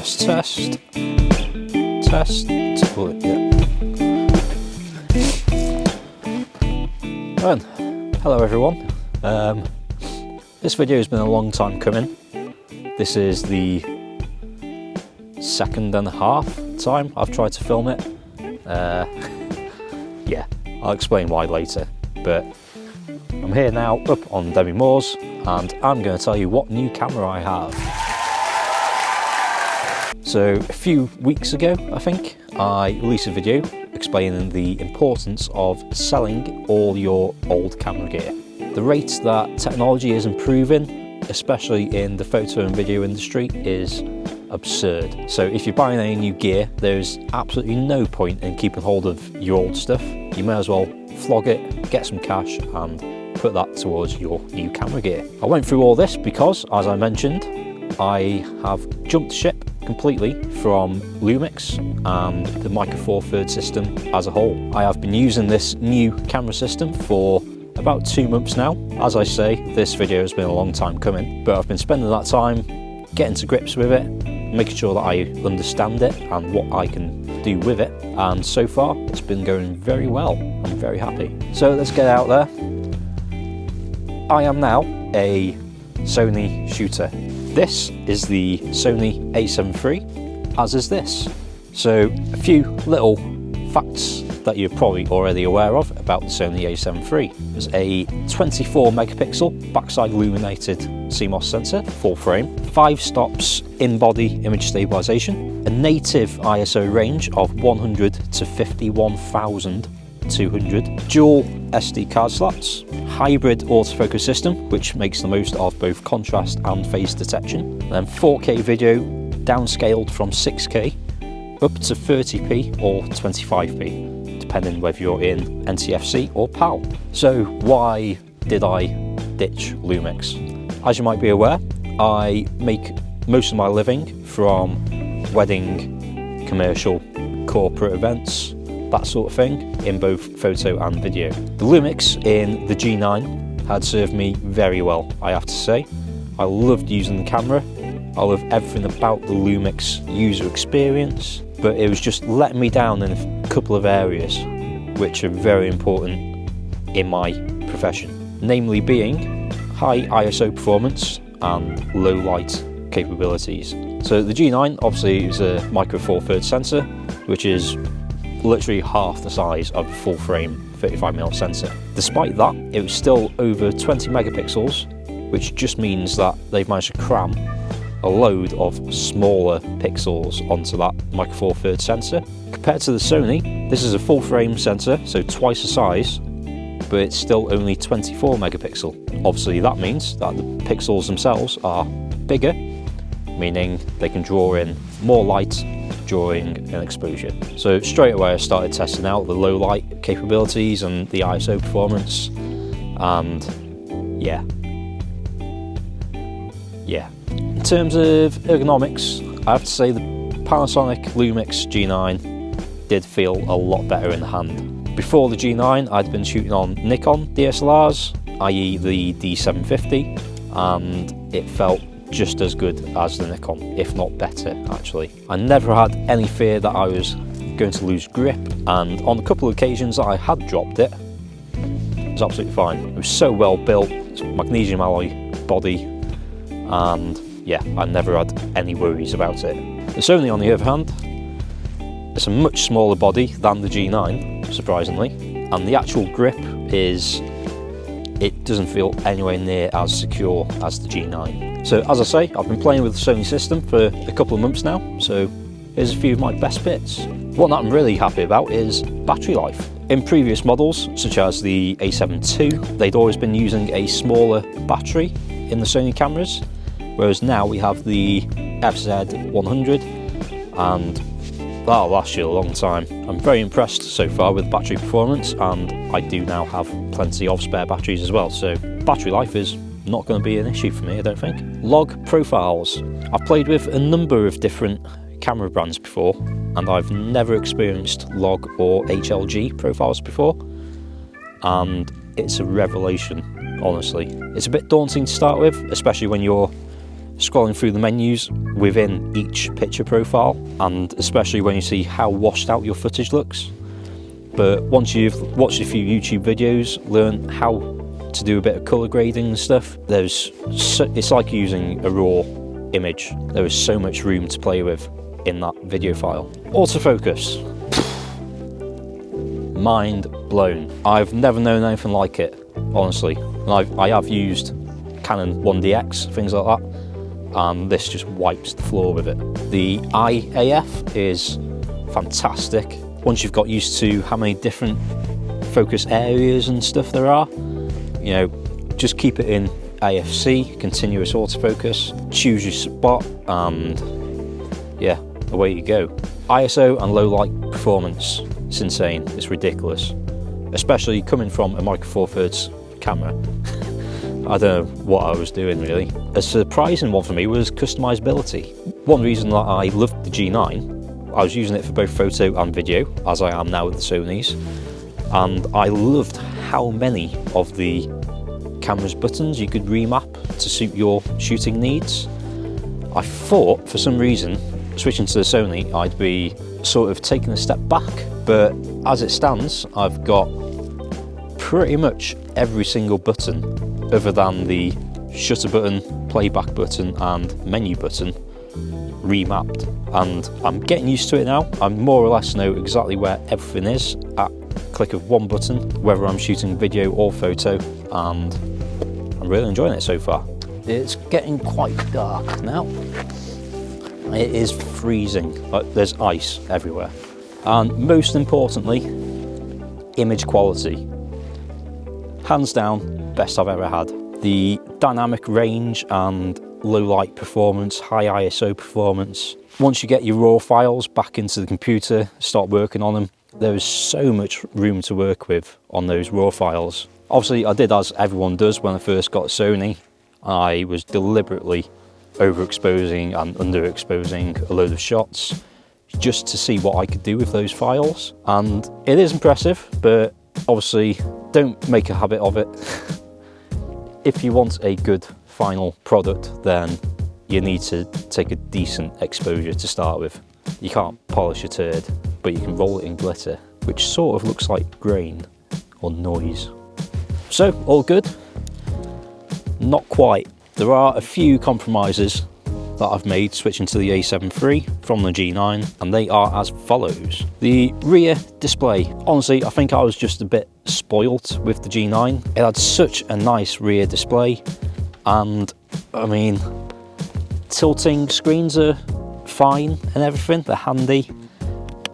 Test, test. Test. Oh, yeah. Well, hello everyone. This video has been a long time coming. This is the second and a half time I've tried to film it. Yeah, I'll explain why later. But I'm here now up on Debbie Moore's and I'm going to tell you what new camera I have. So a few weeks ago, I think, I released a video explaining the importance of selling all your old camera gear. The rate that technology is improving, especially in the photo and video industry, is absurd. So if you're buying any new gear, there's absolutely no point in keeping hold of your old stuff. You may as well flog it, get some cash and put that towards your new camera gear. I went through all this because, as I mentioned, I have jumped ship completely from Lumix and the Micro Four Thirds system as a whole. I have been using this new camera system for about 2 months now. As I say, this video has been a long time coming, but I've been spending that time getting to grips with it, making sure that I understand it and what I can do with it, and so far it's been going very well. I'm very happy. So let's get out there. I am now a Sony shooter. This is the Sony a7 III, as is this. So a few little facts that you're probably already aware of about the Sony a7 III. There's a 24 megapixel backside illuminated CMOS sensor, full frame, 5 stops in-body image stabilization, a native ISO range of 100 to 51,200, dual SD card slots, hybrid autofocus system, which makes the most of both contrast and phase detection, and then 4K video downscaled from 6K up to 30p or 25p, depending whether you're in NTFC or PAL. So why did I ditch Lumix? As you might be aware, I make most of my living from wedding, commercial, corporate events, that sort of thing, in both photo and video. The Lumix in the G9 had served me very well, I have to say. I loved using the camera. I love everything about the Lumix user experience, but it was just letting me down in a couple of areas which are very important in my profession, namely being high ISO performance and low light capabilities. So the G9 obviously is a Micro Four Thirds sensor, which is literally half the size of a full frame 35mm sensor. Despite that, it was still over 20 megapixels, which just means that they've managed to cram a load of smaller pixels onto that Micro Four Thirds sensor. Compared to the Sony, this is a full frame sensor, so twice the size, but it's still only 24 megapixel. Obviously that means that the pixels themselves are bigger, meaning they can draw in more light during an exposure. So straight away I started testing out the low light capabilities and the ISO performance, and yeah. In terms of ergonomics, I have to say the Panasonic Lumix G9 did feel a lot better in the hand. Before the G9 I'd been shooting on Nikon DSLRs, i.e. the D750, and it felt just as good as the Nikon, if not better actually. I never had any fear that I was going to lose grip, and on a couple of occasions that I had dropped it, it was absolutely fine. It was so well built, it's a magnesium alloy body, and yeah, I never had any worries about it. The Sony on the other hand, it's a much smaller body than the G9, surprisingly, and the actual grip it doesn't feel anywhere near as secure as the G9. So as I say, I've been playing with the Sony system for a couple of months now, so here's a few of my best bits. One that I'm really happy about is battery life. In previous models, such as the a7 II, they'd always been using a smaller battery in the Sony cameras, whereas now we have the FZ100, and that'll last you a long time. I'm very impressed so far with battery performance, and I do now have plenty of spare batteries as well, so battery life is not going to be an issue for me, I don't think. Log profiles. I've played with a number of different camera brands before, and I've never experienced log or HLG profiles before, and it's a revelation, honestly. It's a bit daunting to start with, especially when you're scrolling through the menus within each picture profile, and especially when you see how washed out your footage looks. But once you've watched a few YouTube videos, learn how to do a bit of color grading and stuff, it's like using a raw image. There is so much room to play with in that video file. Autofocus. Mind blown. I've never known anything like it, honestly. And I have used Canon 1DX, things like that, and this just wipes the floor with it. The IAF is fantastic. Once you've got used to how many different focus areas and stuff there are, you know, just keep it in AFC, continuous autofocus, choose your spot, and yeah, away you go. ISO and low light performance, it's insane, it's ridiculous. Especially coming from a Micro Four Thirds camera. I don't know what I was doing really. A surprising one for me was customizability. One reason that I loved the G9, I was using it for both photo and video, as I am now with the Sonys, and I loved how many of the camera's buttons you could remap to suit your shooting needs. I thought, for some reason, switching to the Sony, I'd be sort of taking a step back, but as it stands, I've got pretty much every single button other than the shutter button, playback button and menu button remapped, and I'm getting used to it now. I more or less know exactly where everything is at click of one button, whether I'm shooting video or photo, and I'm really enjoying it so far. It's getting quite dark now. It is freezing, like there's ice everywhere. And most importantly, image quality. Hands down, best I've ever had. The dynamic range and low light performance, high ISO performance. Once you get your raw files back into the computer, start working on them, there is so much room to work with on those raw files. Obviously I did as everyone does when I first got Sony. I was deliberately overexposing and underexposing a load of shots just to see what I could do with those files, and it is impressive, but obviously don't make a habit of it. If you want a good final product, then you need to take a decent exposure to start with. You can't polish a turd, but you can roll it in glitter, which sort of looks like grain or noise. So, all good? Not quite. There are a few compromises that I've made switching to the A7 III from the G9, and they are as follows. The rear display. Honestly, I think I was just a bit spoilt with the G9. It had such a nice rear display, and I mean, tilting screens are fine and everything, they're handy,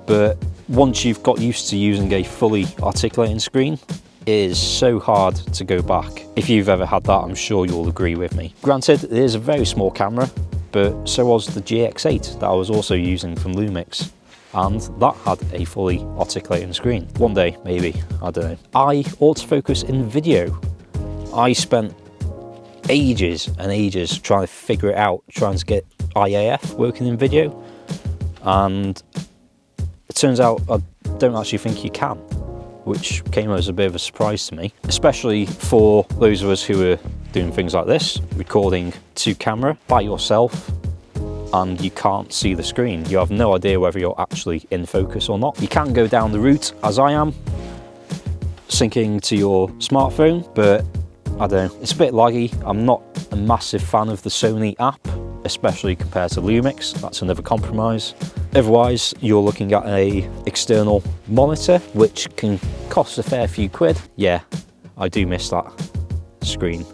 but once you've got used to using a fully articulating screen, it is so hard to go back. If you've ever had that, I'm sure you'll agree with me. Granted, it is a very small camera, but so was the GX8 that I was also using from Lumix, and that had a fully articulating screen. One day, maybe, I don't know. Autofocus in video. I spent ages and ages trying to figure it out, trying to get IAF working in video, and it turns out I don't actually think you can, which came as a bit of a surprise to me, especially for those of us who are doing things like this, recording to camera by yourself, and you can't see the screen. You have no idea whether you're actually in focus or not. You can go down the route, as I am, syncing to your smartphone, but I don't know, it's a bit laggy. I'm not a massive fan of the Sony app, especially compared to Lumix. That's another compromise. Otherwise, you're looking at a external monitor, which can cost a fair few quid. Yeah, I do miss that screen.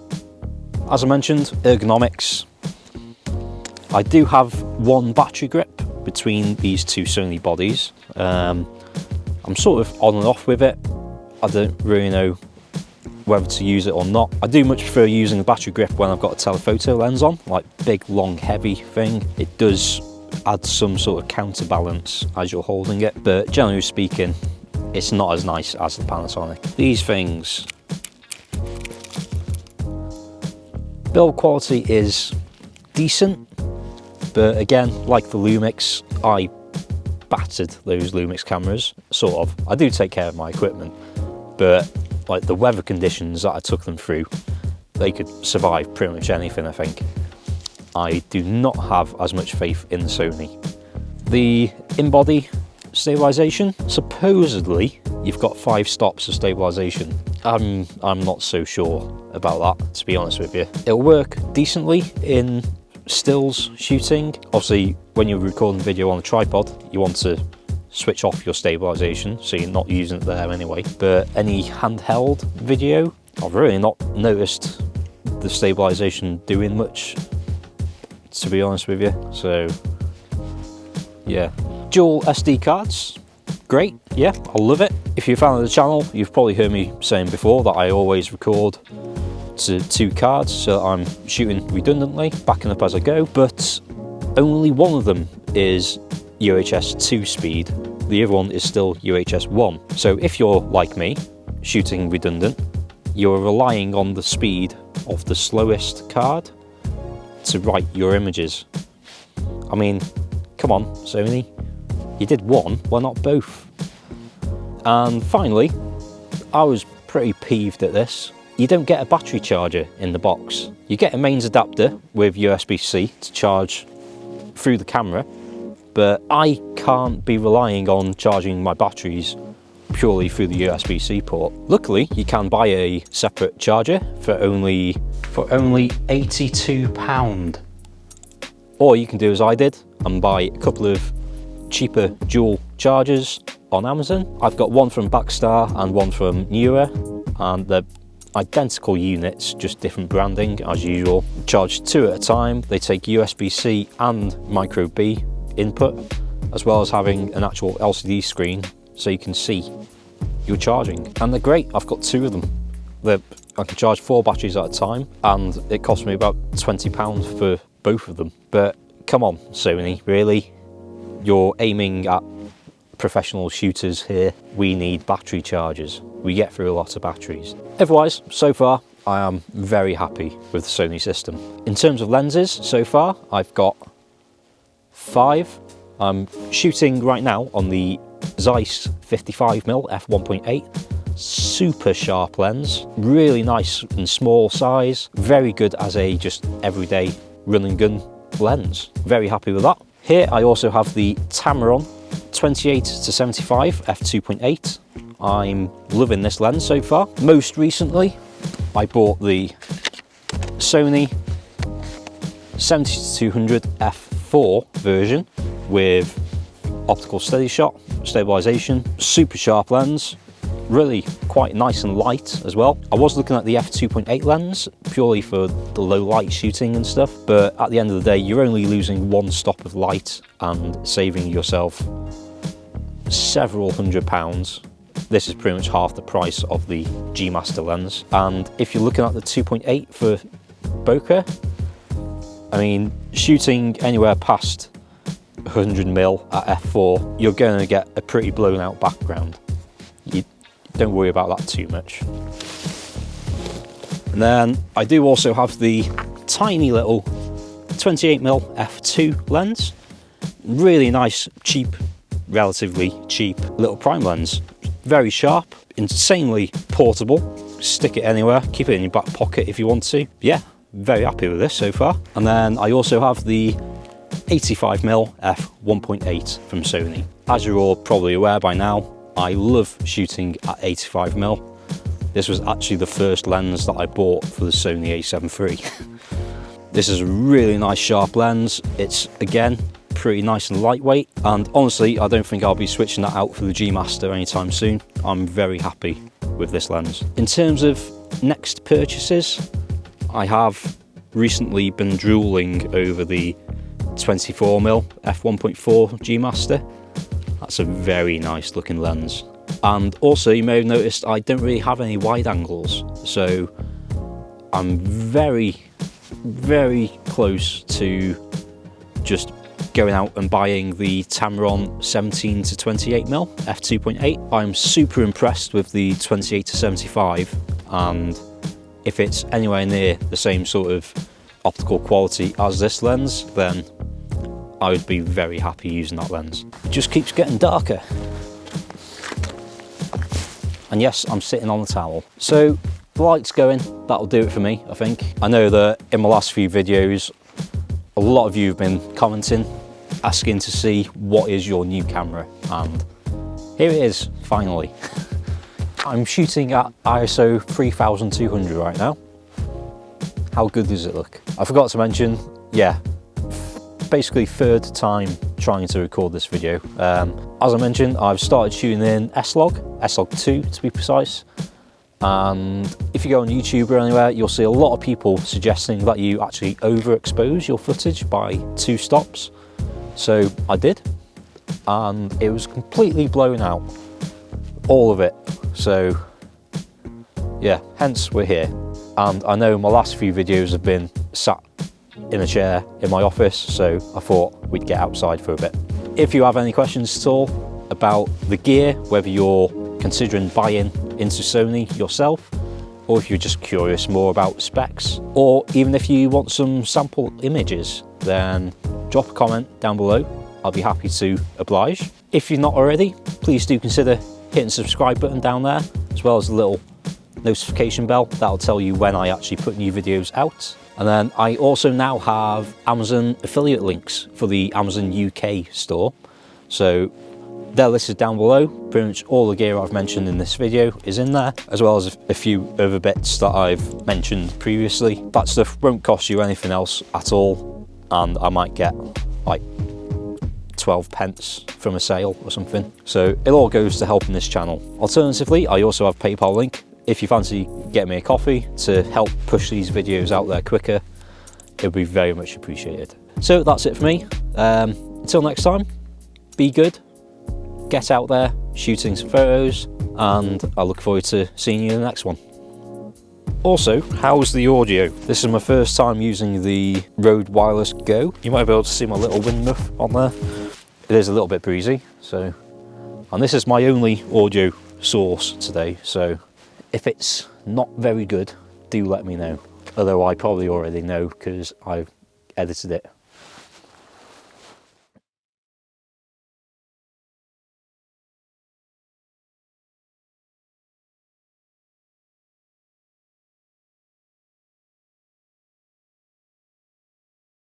As I mentioned, ergonomics. I do have one battery grip between these two Sony bodies. I'm sort of on and off with it. I don't really know whether to use it or not. I do much prefer using the battery grip when I've got a telephoto lens on, like big, long, heavy thing. It does add some sort of counterbalance as you're holding it, but generally speaking, it's not as nice as the Panasonic. These things, build quality is decent, but again, like the Lumix, I battered those Lumix cameras, sort of. I do take care of my equipment, but like the weather conditions that I took them through, they could survive pretty much anything, I think. I do not have as much faith in the Sony. The in-body stabilization, supposedly you've got 5 stops of stabilization. I'm not so sure about that, to be honest with you. It'll work decently in stills shooting. Obviously, when you're recording video on a tripod, you want to switch off your stabilization, so you're not using it there anyway. But any handheld video, I've really not noticed the stabilization doing much, to be honest with you. So yeah, dual SD cards, great. Yeah, I love it. If you're a fan of the channel, you've probably heard me saying before that I always record to 2 cards, so I'm shooting redundantly, backing up as I go, but only one of them is UHS 2 speed. The other one is still UHS 1. So if you're like me, shooting redundant, you're relying on the speed of the slowest card to write your images. I mean, come on, Sony, you did one, why not both? And finally, I was pretty peeved at this. You don't get a battery charger in the box. You get a mains adapter with USB-C to charge through the camera, but I can't be relying on charging my batteries purely through the USB-C port. Luckily, you can buy a separate charger for only £82. Or you can do as I did and buy a couple of cheaper dual chargers on Amazon. I've got one from Backstar and one from Newer, and they're identical units, just different branding as usual. Charge 2 at a time. They take USB-C and micro B input, as well as having an actual LCD screen so you can see you're charging. And they're great. I've got 2 of them. I can charge 4 batteries at a time, and it cost me about £20 for both of them. But come on, Sony, really? You're aiming at professional shooters here. We need battery chargers. We get through a lot of batteries. Otherwise, so far, I am very happy with the Sony system. In terms of lenses, so far, I've got 5. I'm shooting right now on the Zeiss 55mm f1.8. Super sharp lens, really nice and small size, very good as a just everyday run and gun lens. Very happy with that. Here I also have the Tamron 28-75 f2.8. I'm loving this lens so far. Most recently, I bought the Sony 70-200 f4 version with optical steady shot, stabilization, super sharp lens, really quite nice and light as well. I was looking at the f2.8 lens purely for the low light shooting and stuff, but at the end of the day, you're only losing 1 stop of light and saving yourself several £100s. This is pretty much half the price of the G Master lens. And if you're looking at the 2.8 for bokeh, I mean, shooting anywhere past 100mm at f4, you're going to get a pretty blown out background. You don't worry about that too much. And then I do also have the tiny little 28mm f2 lens. Really nice, cheap, relatively cheap little prime lens. Very sharp, insanely portable. Stick it anywhere, keep it in your back pocket if you want to. Yeah, very happy with this so far. And then I also have the 85mm f1.8 from Sony. As you're all probably aware by now, I love shooting at 85mm. This was actually the first lens that I bought for the Sony a7 III. This is a really nice sharp lens. It's, again, pretty nice and lightweight, and honestly I don't think I'll be switching that out for the G Master anytime soon. I'm very happy with this lens. In terms of next purchases, I have recently been drooling over the 24mm f1.4 G Master. That's a very nice looking lens. And also, you may have noticed I don't really have any wide angles, so I'm very close to just going out and buying the Tamron 17-28mm f2.8. I'm super impressed with the 28-75, and if it's anywhere near the same sort of optical quality as this lens, then I would be very happy using that lens. It just keeps getting darker. And yes, I'm sitting on the towel. So the light's going, that'll do it for me, I think. I know that in my last few videos, A lot of you have been commenting, asking to see what is your new camera, and here it is, finally. I'm shooting at ISO 3200 right now. How good does it look? I forgot to mention, yeah, basically third time trying to record this video. As I mentioned, I've started shooting in S-Log 2 to be precise. And if you go on YouTube or anywhere, you'll see a lot of people suggesting that you actually overexpose your footage by 2 stops. So I did, and it was completely blown out, all of it. So yeah, hence we're here. And I know my last few videos have been sat in a chair in my office, so I thought we'd get outside for a bit. If you have any questions at all about the gear, whether you're considering buying into Sony yourself, or if you're just curious more about specs, or even if you want some sample images, then drop a comment down below. I'll be happy to oblige. If you're not already, please do consider hitting the subscribe button down there, as well as the little notification bell. That'll tell you when I actually put new videos out. And then I also now have Amazon affiliate links for the Amazon UK store. So they're listed down below. Pretty much all the gear I've mentioned in this video is in there, as well as a few other bits that I've mentioned previously. That stuff won't cost you anything else at all, and I might get like 12 pence from a sale or something. So it all goes to helping this channel. Alternatively, I also have a PayPal link. If you fancy getting me a coffee to help push these videos out there quicker, it would be very much appreciated. So that's it for me. Until next time, be good. Get out there shooting some photos, and I look forward to seeing you in the next one. Also, how's the audio? This is my first time using the Rode Wireless Go. You might be able to see my little wind muff on there. It is a little bit breezy, so, and this is my only audio source today, so if it's not very good, do let me know. Although I probably already know because I've edited it